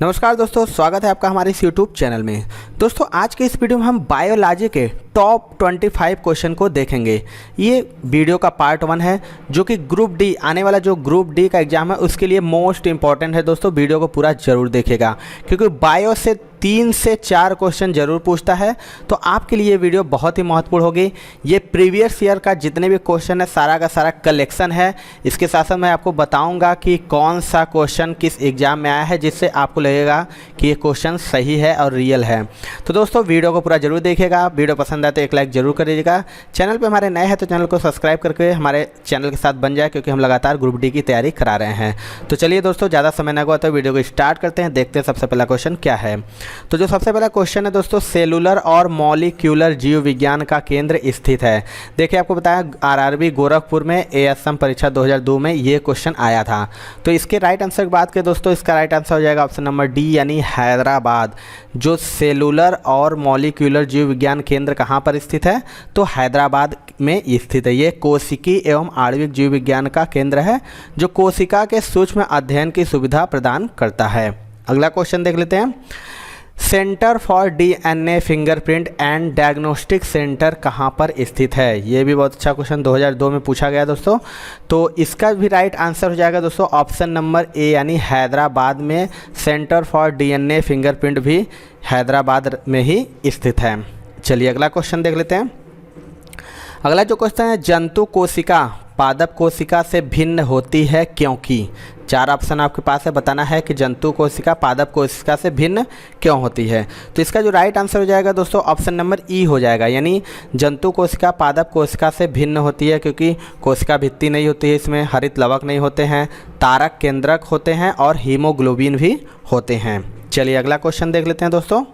नमस्कार दोस्तों, स्वागत है आपका हमारे इस यूट्यूब चैनल में। दोस्तों आज के इस वीडियो में हम बायोलॉजी के टॉप 25 क्वेश्चन को देखेंगे। ये वीडियो का पार्ट 1 है जो कि ग्रुप डी, आने वाला जो ग्रुप डी का एग्जाम है उसके लिए मोस्ट इंपॉर्टेंट है। दोस्तों वीडियो को पूरा जरूर देखिएगा क्योंकि बायो से 3 से 4 क्वेश्चन जरूर पूछता है, तो आपके लिए ये वीडियो बहुत ही महत्वपूर्ण होगी। ये प्रीवियस ईयर का जितने भी क्वेश्चन है सारा का सारा कलेक्शन है। इसके साथ साथ मैं आपको बताऊंगा कि कौन सा क्वेश्चन किस एग्जाम में आया है जिससे आपको लगेगा कि ये क्वेश्चन सही है और रियल है। तो दोस्तों वीडियो को पूरा जरूर देखिएगा। वीडियो पसंद आए तो एक लाइक जरूर कर दीजिएगा। चैनल पर हमारे नए हैं तो चैनल को सब्सक्राइब करके हमारे चैनल के साथ बन जाए, क्योंकि हम लगातार ग्रुप डी की तैयारी करा रहे हैं। तो चलिए दोस्तों ज़्यादा समय ना हुआ तो वीडियो को स्टार्ट करते हैं। देखते हैं सबसे पहला क्वेश्चन क्या है। तो जो सबसे पहला क्वेश्चन है दोस्तों, सेलुलर और मॉलिक्यूलर जीव विज्ञान का केंद्र स्थित है। देखिए आपको बताया आरआरबी गोरखपुर में एएसएम परीक्षा 2002 में ये क्वेश्चन आया था। तो इसके राइट आंसर की बात करें दोस्तों, इसका राइट आंसर हो जाएगा ऑप्शन नंबर डी यानी हैदराबाद। जो सेलुलर और मॉलिक्यूलर जीव विज्ञान केंद्र कहाँ पर स्थित है, तो हैदराबाद में स्थित है। ये कोशिकी एवं आणविक जीव विज्ञान का केंद्र है जो कोशिका के सूक्ष्म अध्ययन की सुविधा प्रदान करता है। अगला क्वेश्चन देख लेते हैं। Centre for DNA fingerprint and diagnostic centre कहाँ पर स्थित है। ये भी बहुत अच्छा क्वेश्चन 2002 में पूछा गया दोस्तों। तो इसका भी राइट आंसर हो जाएगा दोस्तों ऑप्शन नंबर ए यानी हैदराबाद में। सेंटर फॉर डीएनए फिंगरप्रिंट भी हैदराबाद में ही स्थित है। चलिए अगला क्वेश्चन देख लेते हैं। अगला जो क्वेश्चन है, जंतु कोशिका पादप कोशिका से भिन्न होती है क्योंकि। 4 ऑप्शन आपके पास है, बताना है कि जंतु कोशिका पादप कोशिका से भिन्न क्यों होती है। तो इसका जो राइट आंसर हो जाएगा दोस्तों ऑप्शन नंबर ई हो जाएगा, यानी जंतु कोशिका पादप कोशिका से भिन्न होती है क्योंकि कोशिका भित्ति नहीं होती है, इसमें हरित लवक नहीं होते हैं, तारक केंद्रक होते हैं और हीमोग्लोबिन भी होते हैं। चलिए अगला क्वेश्चन देख लेते हैं दोस्तों।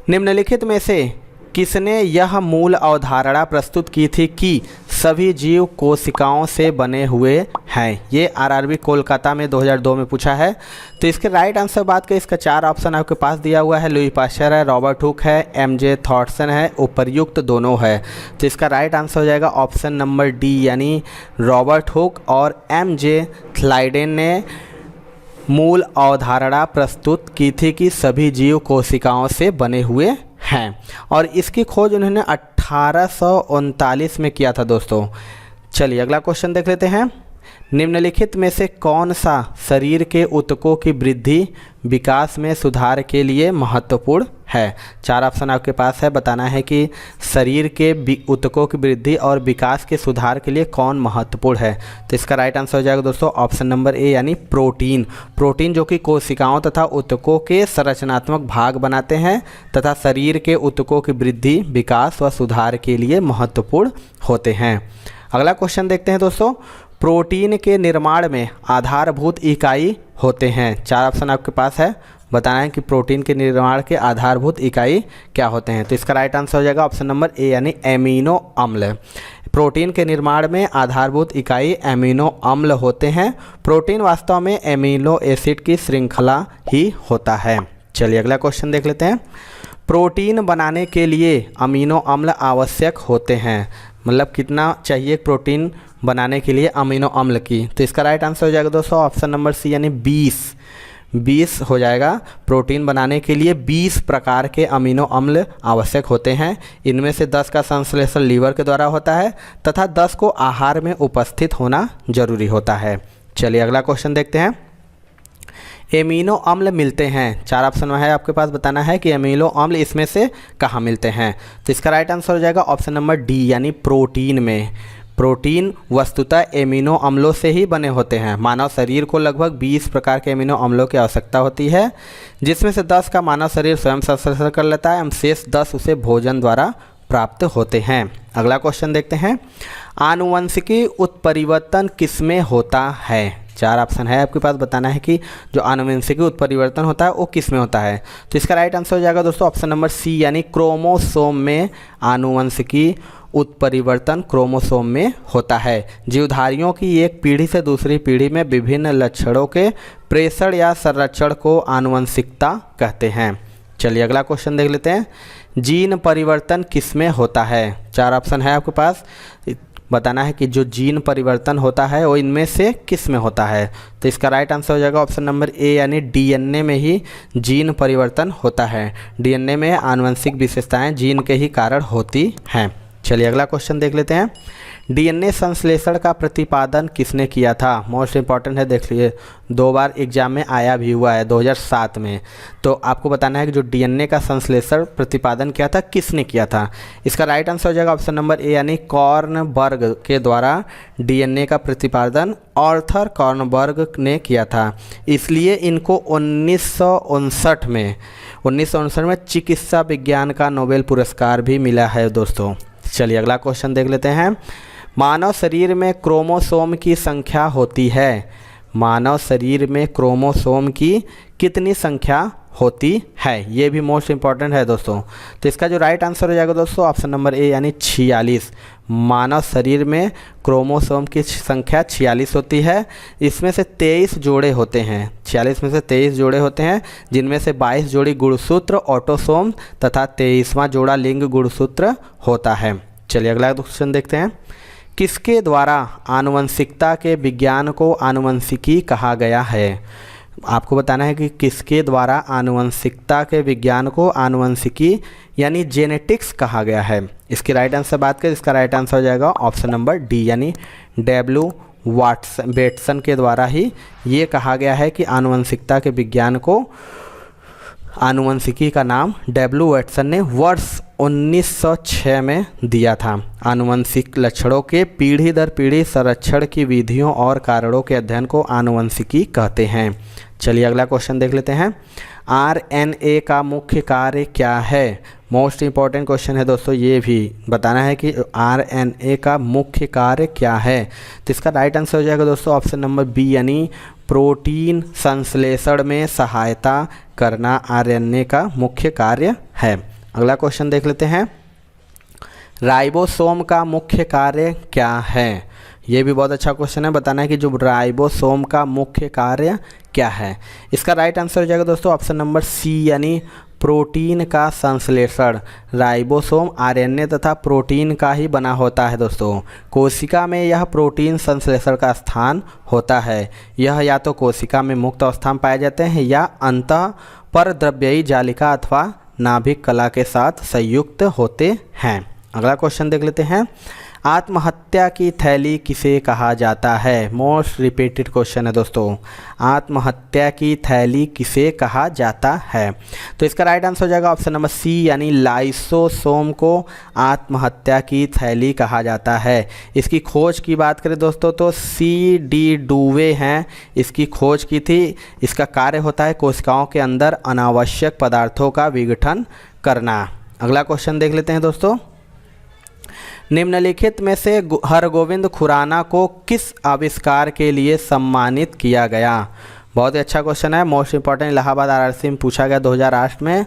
निम्नलिखित में से किसने यह मूल अवधारणा प्रस्तुत की थी कि सभी जीव कोशिकाओं से बने हुए हैं। ये आरआरबी कोलकाता में 2002 में पूछा है। तो इसके राइट आंसर बात करें, इसका 4 ऑप्शन आपके पास दिया हुआ है। लुई पाश्चर है, रॉबर्ट हुक है, एमजे थॉटसन है, उपर्युक्त दोनों है। तो इसका राइट आंसर हो जाएगा ऑप्शन नंबर डी यानी रॉबर्ट हुक और एमजे थ्लाइडेन ने मूल अवधारणा प्रस्तुत की थी कि सभी जीव कोशिकाओं से बने हुए हैं। और इसकी खोज उन्होंने 1839 में किया था दोस्तों। चलिए अगला क्वेश्चन देख लेते हैं। निम्नलिखित में से कौन सा शरीर के ऊतकों की वृद्धि विकास में सुधार के लिए महत्वपूर्ण है। 4 ऑप्शन आपके पास है, बताना है कि शरीर के ऊतकों की वृद्धि और विकास के सुधार के लिए कौन महत्वपूर्ण है। तो इसका राइट आंसर हो जाएगा दोस्तों ऑप्शन नंबर ए यानी प्रोटीन। प्रोटीन जो कि कोशिकाओं तथा ऊतकों के संरचनात्मक भाग बनाते हैं तथा शरीर के ऊतकों की वृद्धि विकास व सुधार के लिए महत्वपूर्ण होते हैं। अगला क्वेश्चन देखते हैं दोस्तों। प्रोटीन के निर्माण में आधारभूत इकाई होते हैं। 4 ऑप्शन आपके पास है, बताना है कि प्रोटीन के निर्माण के आधारभूत इकाई क्या होते हैं। तो इसका राइट आंसर हो जाएगा ऑप्शन नंबर ए यानी एमिनो अम्ल। प्रोटीन के निर्माण में आधारभूत इकाई एमिनो अम्ल होते हैं। प्रोटीन वास्तव में एमिनो एसिड की श्रृंखला ही होता है। चलिए अगला क्वेश्चन देख लेते हैं। प्रोटीन बनाने के लिए अमीनो अम्ल आवश्यक होते हैं, मतलब कितना चाहिए प्रोटीन बनाने के लिए अमीनो अम्ल की। तो इसका राइट आंसर हो जाएगा दोस्तों ऑप्शन नंबर सी यानी 20 हो जाएगा। प्रोटीन बनाने के लिए 20 प्रकार के अमीनो अम्ल आवश्यक होते हैं। इनमें से 10 का संश्लेषण लीवर के द्वारा होता है तथा 10 को आहार में उपस्थित होना जरूरी होता है। चलिए अगला क्वेश्चन देखते हैं। एमिनो अम्ल मिलते हैं, 4 ऑप्शन में है आपके पास, बताना है कि एमिनो अम्ल इसमें से कहाँ मिलते हैं। तो इसका राइट आंसर हो जाएगा ऑप्शन नंबर डी यानी प्रोटीन में। प्रोटीन वस्तुतः एमिनो अम्लों से ही बने होते हैं। मानव शरीर को लगभग 20 प्रकार के एमिनो अम्लों की आवश्यकता होती है, जिसमें से 10 का मानव शरीर स्वयं संश्लेषण कर लेता है, शेष 10 उसे भोजन द्वारा प्राप्त होते हैं। अगला क्वेश्चन देखते हैं। आनुवंशिकी उत्परिवर्तन किसमें होता है। 4 ऑप्शन है आपके पास, बताना है कि जो आनुवंशिकी उत्परिवर्तन होता है वो किस में होता है। तो इसका राइट आंसर हो जाएगा दोस्तों ऑप्शन नंबर सी यानी क्रोमोसोम में आनुवंशिकी उत्परिवर्तन क्रोमोसोम में होता है। जीवधारियों की एक पीढ़ी से दूसरी पीढ़ी में विभिन्न लक्षणों के प्रेषण या संरक्षण को आनुवंशिकता कहते हैं। चलिए अगला क्वेश्चन देख लेते हैं। जीन परिवर्तन किस में होता है। 4 ऑप्शन है आपके पास, बताना है कि जो जीन परिवर्तन होता है वो इनमें से किस में होता है। तो इसका राइट आंसर हो जाएगा ऑप्शन नंबर ए यानी डीएनए में ही जीन परिवर्तन होता है। डीएनए में आनुवंशिक विशेषताएं जीन के ही कारण होती हैं। चलिए अगला क्वेश्चन देख लेते हैं। डीएनए संश्लेषण का प्रतिपादन किसने किया था? मोस्ट इंपॉर्टेंट है, देख लीजिए 2 बार एग्जाम में आया भी हुआ है 2007 में। तो आपको बताना है कि जो डीएनए का संश्लेषण प्रतिपादन किया था किसने किया था। इसका राइट आंसर हो जाएगा ऑप्शन नंबर ए यानी कॉर्नबर्ग के द्वारा डीएनए का प्रतिपादन आर्थर कॉर्नबर्ग ने किया था। इसलिए इनको 1959 में चिकित्सा विज्ञान का नोबेल पुरस्कार भी मिला है दोस्तों। चलिए अगला क्वेश्चन देख लेते हैं। मानव शरीर में क्रोमोसोम की संख्या होती है? मानव शरीर में क्रोमोसोम की कितनी संख्या होती है? ये भी मोस्ट इंपॉर्टेंट है दोस्तों। तो इसका जो राइट आंसर हो जाएगा दोस्तों ऑप्शन नंबर ए यानी 46। मानव शरीर में क्रोमोसोम की संख्या 46 होती है। इसमें से 23 जोड़े होते हैं, 46 में से 23 जोड़े होते हैं, जिनमें से 22 जोड़ी गुणसूत्र ऑटोसोम तथा 23वां जोड़ा लिंग गुणसूत्र होता है। चलिए अगला क्वेश्चन देखते हैं। किसके द्वारा आनुवंशिकता के विज्ञान को आनुवंशिकी कहा गया है? आपको बताना है कि किसके द्वारा आनुवंशिकता के विज्ञान को आनुवंशिकी यानी जेनेटिक्स कहा गया है। इसकी राइट आंसर बात करें, इसका राइट आंसर हो जाएगा ऑप्शन नंबर डी यानी डब्ल्यू वाटसन के द्वारा ही ये कहा गया है कि आनुवंशिकता के विज्ञान को आनुवंशिकी का नाम डब्ल्यू वाटसन ने वर्ष 1906 में दिया था। आनुवंशिक लक्षणों के पीढ़ी दर पीढ़ी संरक्षण की विधियों और कारणों के अध्ययन को आनुवंशिकी कहते हैं। चलिए अगला क्वेश्चन देख लेते हैं। आरएनए का मुख्य कार्य क्या है? मोस्ट इंपॉर्टेंट क्वेश्चन है दोस्तों, ये भी बताना है कि आरएनए का मुख्य कार्य क्या है। तो इसका राइट आंसर हो जाएगा दोस्तों ऑप्शन नंबर बी यानी प्रोटीन संश्लेषण में सहायता करना आरएनए का मुख्य कार्य है। अगला क्वेश्चन देख लेते हैं। राइबोसोम का मुख्य कार्य क्या है? ये भी बहुत अच्छा क्वेश्चन है, बताना है कि जो राइबोसोम का मुख्य कार्य क्या है। इसका राइट आंसर हो जाएगा दोस्तों ऑप्शन नंबर सी यानी प्रोटीन का संश्लेषण। राइबोसोम आरएनए तथा प्रोटीन का ही बना होता है दोस्तों। कोशिका में यह प्रोटीन संश्लेषण का स्थान होता है। यह या तो कोशिका में मुक्त अवस्था में पाए जाते हैं या अंतः परद्रव्यी जालिका अथवा नाभिक कला के साथ संयुक्त होते हैं। अगला क्वेश्चन देख लेते हैं। आत्महत्या की थैली किसे कहा जाता है? मोस्ट रिपीटेड क्वेश्चन है दोस्तों। आत्महत्या की थैली किसे कहा जाता है? तो इसका राइट आंसर हो जाएगा ऑप्शन नंबर सी यानी लाइसोसोम को आत्महत्या की थैली कहा जाता है। इसकी खोज की बात करें दोस्तों तो सी डी डुवे हैं, इसकी खोज की थी। इसका कार्य होता है कोशिकाओं के अंदर अनावश्यक पदार्थों का विघटन करना। अगला क्वेश्चन देख लेते हैं दोस्तों। निम्नलिखित में से हरगोविंद खुराना को किस आविष्कार के लिए सम्मानित किया गया? बहुत ही अच्छा क्वेश्चन है, मोस्ट इंपॉर्टेंट। इलाहाबाद आरआरसी में पूछा गया 2008 में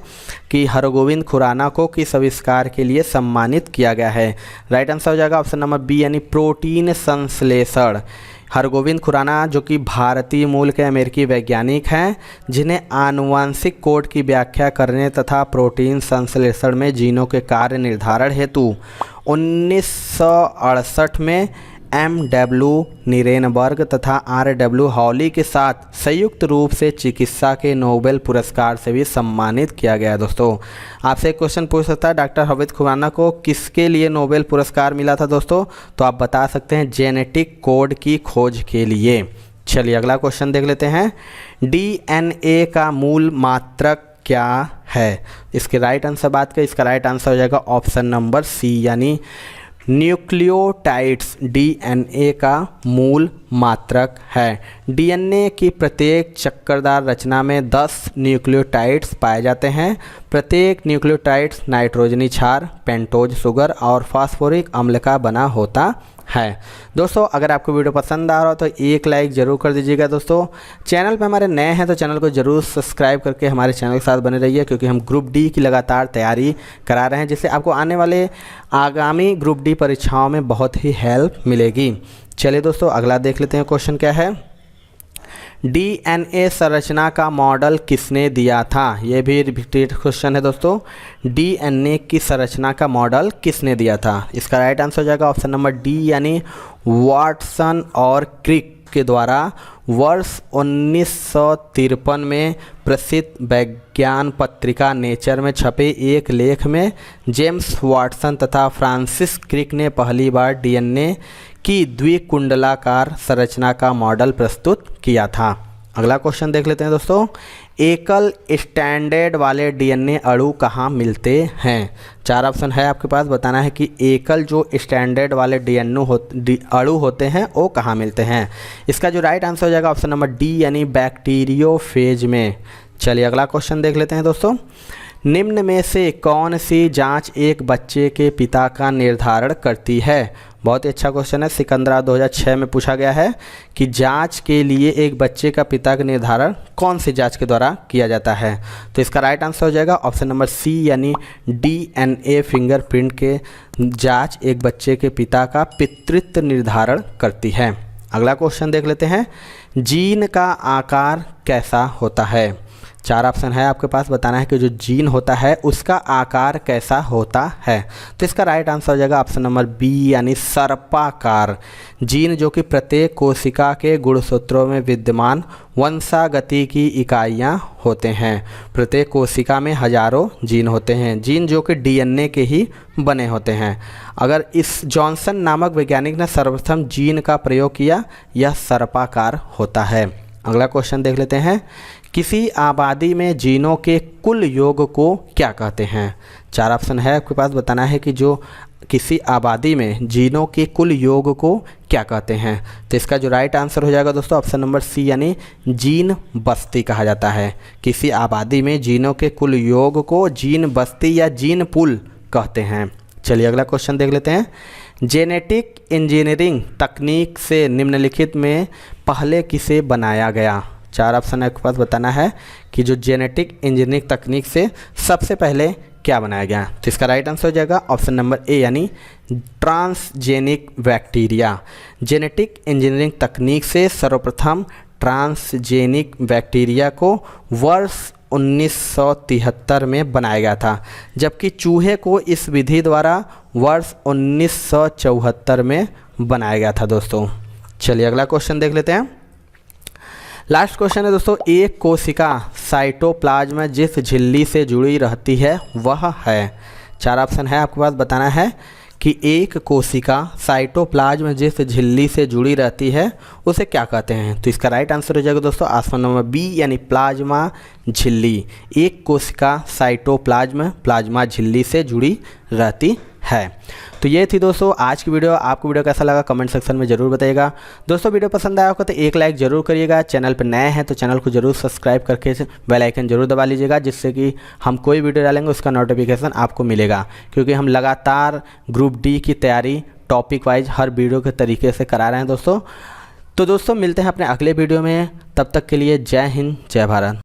कि हरगोविंद खुराना को किस आविष्कार के लिए सम्मानित किया गया है। राइट आंसर हो जाएगा ऑप्शन नंबर बी यानी प्रोटीन संश्लेषण। हरगोविंद खुराना जो कि भारतीय मूल के अमेरिकी वैज्ञानिक हैं, जिन्हें आनुवांशिक कोड की व्याख्या करने तथा प्रोटीन संश्लेषण में जीनों के कार्य निर्धारण हेतु 1968 में M.W. नीरेनबर्ग तथा R.W. हॉली के साथ संयुक्त रूप से चिकित्सा के नोबेल पुरस्कार से भी सम्मानित किया गया। दोस्तों आपसे एक क्वेश्चन पूछ सकता है, डॉक्टर हरगोविंद खुराना को किसके लिए नोबेल पुरस्कार मिला था दोस्तों? तो आप बता सकते हैं जेनेटिक कोड की खोज के लिए। चलिए अगला क्वेश्चन देख लेते हैं। DNA का मूल मात्रक क्या है? इसके राइट आंसर बात करें, इसका राइट आंसर हो जाएगा ऑप्शन नंबर सी यानी न्यूक्लियोटाइड्स डीएनए का मूल मात्रक है। डीएनए की प्रत्येक चक्करदार रचना में 10 न्यूक्लियोटाइड्स पाए जाते हैं। प्रत्येक न्यूक्लियोटाइड्स नाइट्रोजनी क्षार, पेंटोज शुगर और फास्फोरिक अम्ल का बना होता है। दोस्तों अगर आपको वीडियो पसंद आ रहा हो तो एक लाइक ज़रूर कर दीजिएगा। दोस्तों चैनल पे हमारे नए हैं तो चैनल को ज़रूर सब्सक्राइब करके हमारे चैनल के साथ बने रहिए, क्योंकि हम ग्रुप डी की लगातार तैयारी करा रहे हैं, जिससे आपको आने वाले आगामी ग्रुप डी परीक्षाओं में बहुत ही हेल्प मिलेगी। चलिए दोस्तों अगला देख लेते हैं क्वेश्चन क्या है। डीएनए संरचना का मॉडल किसने दिया था? ये भी रिपीटेड क्वेश्चन है दोस्तों। डीएनए की संरचना का मॉडल किसने दिया था? इसका राइट आंसर हो जाएगा ऑप्शन नंबर डी यानी वाटसन और क्रिक के द्वारा वर्ष 1953 में प्रसिद्ध विज्ञान पत्रिका नेचर में छपे एक लेख में जेम्स वाटसन तथा फ्रांसिस क्रिक ने पहली बार डीएनए की द्विकुंडलाकार संरचना का मॉडल प्रस्तुत किया था। अगला क्वेश्चन देख लेते हैं दोस्तों। एकल स्टैंडर्ड वाले डीएनए अणु कहाँ मिलते हैं? 4 ऑप्शन है आपके पास, बताना है कि एकल जो स्टैंडर्ड वाले अणु होते हैं वो कहाँ मिलते हैं। इसका जो राइट आंसर हो जाएगा ऑप्शन नंबर डी यानी बैक्टीरियोफेज में। चलिए अगला क्वेश्चन देख लेते हैं दोस्तों। निम्न में से कौन सी जांच एक बच्चे के पिता का निर्धारण करती है? बहुत ही अच्छा क्वेश्चन है, सिकंदरा 2006 में पूछा गया है कि जांच के लिए एक बच्चे का पिता का निर्धारण कौन सी जांच के द्वारा किया जाता है? तो इसका राइट आंसर हो जाएगा ऑप्शन नंबर सी यानी डीएनए फिंगरप्रिंट के जांच एक बच्चे के पिता का पितृत्व निर्धारण करती है। अगला क्वेश्चन देख लेते हैं। जीन का आकार कैसा होता है? 4 ऑप्शन है आपके पास, बताना है कि जो जीन होता है उसका आकार कैसा होता है। तो इसका राइट आंसर हो जाएगा ऑप्शन नंबर बी यानी सर्पाकार। जीन जो कि प्रत्येक कोशिका के गुणसूत्रों में विद्यमान वंशागति की इकाइयां होते हैं। प्रत्येक कोशिका में हजारों जीन होते हैं, जीन जो कि डीएनए के ही बने होते हैं। अगर इस जॉनसन नामक वैज्ञानिक ने सर्वप्रथम जीन का प्रयोग किया, यह सर्पाकार होता है। अगला क्वेश्चन देख लेते हैं। किसी आबादी में जीनों के कुल योग को क्या कहते हैं? 4 ऑप्शन है आपके पास, बताना है कि जो किसी आबादी में जीनों के कुल योग को क्या कहते हैं। तो इसका जो राइट आंसर हो जाएगा दोस्तों ऑप्शन नंबर सी यानी जीन बस्ती कहा जाता है। किसी आबादी में जीनों के कुल योग को जीन बस्ती या जीन पूल कहते हैं। चलिए अगला क्वेश्चन देख लेते हैं। जेनेटिक इंजीनियरिंग तकनीक से निम्नलिखित में पहले किसे बनाया गया? 4 ऑप्शन आपके पास, बताना है कि जो जेनेटिक इंजीनियरिंग तकनीक से सबसे पहले क्या बनाया गया। तो इसका राइट आंसर हो जाएगा ऑप्शन नंबर ए यानी ट्रांसजेनिक बैक्टीरिया। जेनेटिक इंजीनियरिंग तकनीक से सर्वप्रथम ट्रांसजेनिक बैक्टीरिया को वर्ष 1973 में बनाया गया था, जबकि चूहे को इस विधि द्वारा वर्ष 1974 में बनाया गया था दोस्तों। चलिए अगला क्वेश्चन देख लेते हैं। लास्ट क्वेश्चन है दोस्तों। एक कोशिका साइटोप्लाज्म जिस झिल्ली से जुड़ी रहती है वह है? 4 ऑप्शन है आपके पास, बताना है कि एक कोशिका साइटोप्लाज्म जिस झिल्ली से जुड़ी रहती है उसे क्या कहते हैं। तो इसका राइट आंसर हो जाएगा दोस्तों ऑप्शन नंबर बी यानी प्लाज्मा झिल्ली। एक कोशिका साइटोप्लाज्म प्लाज्मा झिल्ली से जुड़ी रहती है। तो ये थी दोस्तों आज की वीडियो। आपको वीडियो कैसा लगा कमेंट सेक्शन में ज़रूर बताइएगा। दोस्तों वीडियो पसंद आया होगा तो एक लाइक ज़रूर करिएगा। चैनल पर नए हैं तो चैनल को ज़रूर सब्सक्राइब करके बेल आइकन ज़रूर दबा लीजिएगा, जिससे कि हम कोई वीडियो डालेंगे उसका नोटिफिकेशन आपको मिलेगा, क्योंकि हम लगातार ग्रुप डी की तैयारी टॉपिक वाइज हर वीडियो के तरीके से करा रहे हैं दोस्तों। तो दोस्तों मिलते हैं अपने अगले वीडियो में, तब तक के लिए जय हिंद जय भारत।